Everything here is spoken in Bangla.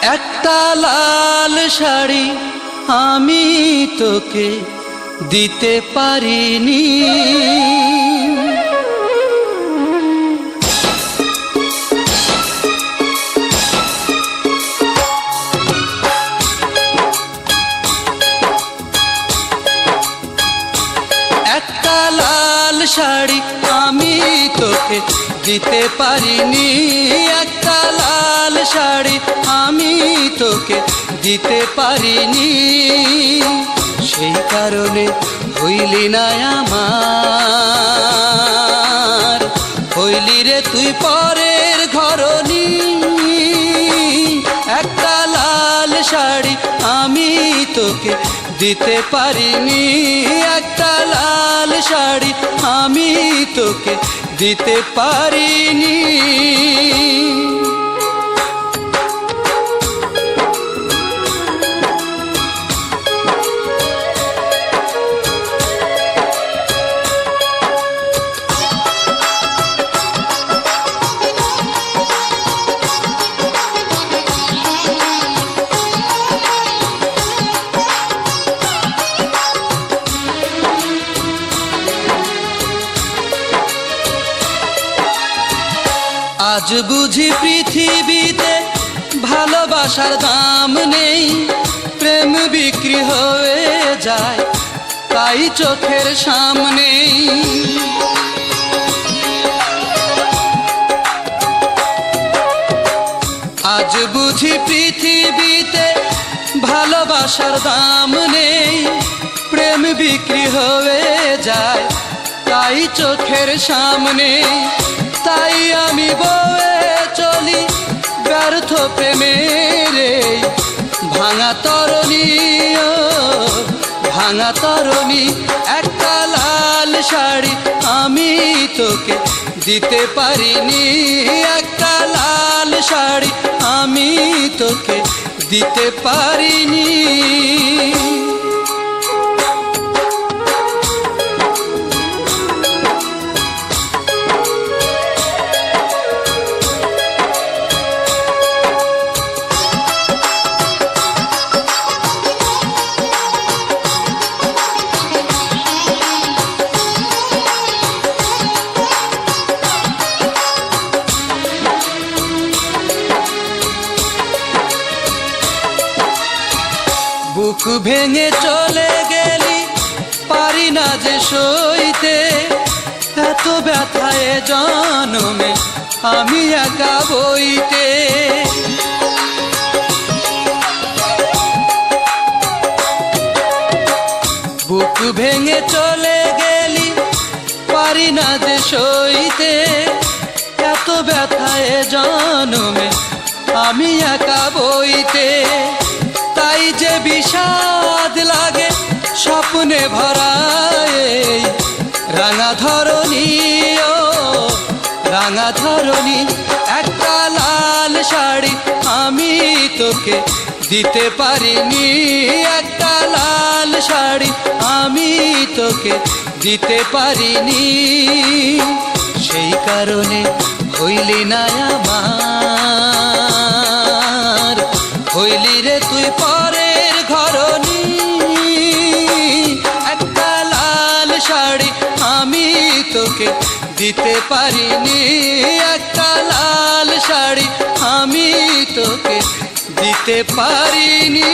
একটা লাল শাড়ি আমি তোকে দিতে পারিনি। একটা লাল শাড়ি আমি তোকে দিতে পারিনি। একটা লাল শাড়ি আমি তোকে দিতে পারিনি। সেই কারণে হইলি না আমার, হইলি রে তুই পরের ঘরনি। একটা লাল শাড়ি আমি তোকে দিতে পারিনি। একটা লাল শাড়ি আমি তোকে দিতে পারিনি। আজ বুঝি পৃথিবীতে ভালোবাসার দাম নেই, প্রেম বিক্রি হয়ে যায় তাই চোখের সামনে। আজ বুঝি পৃথিবীতে ভালোবাসার দাম নেই, প্রেম বিক্রি হয়ে যায় তাই চোখের সামনে। তাই আমি বয়ে চলি ব্যর্থ প্রেমের ভাঙা তরণী, ও ভাঙা তরণী। একটা লাল শাড়ি আমি তোকে দিতে পারিনি। একটা লাল শাড়ি আমি তোকে দিতে পারিনি। বুক ভেঙে চলে গেলি পারি না যে সইতে, এত ব্যথায় জনমে আমি একা বইতে। বুক ভেঙে চলে গেলি পারি না যে সইতে, এত ব্যথায় জনমে আমি একা বইতে। তাই যে বিষাদ লাগে স্বপ্নে ভরায় রাঙা ধরণী, ও রাঙা ধরণী। একটা লাল শাড়ি আমি তোকে দিতে পারিনি। একটা লাল শাড়ি আমি তোকে দিতে পারিনি। সেই কারণে হইলি না আমার, হইলি রে তুই পরের ঘরনি। একটা লাল শাড়ি আমি তোকে দিতে পারিনি। একটা লাল শাড়ি আমি তোকে দিতে পারিনি।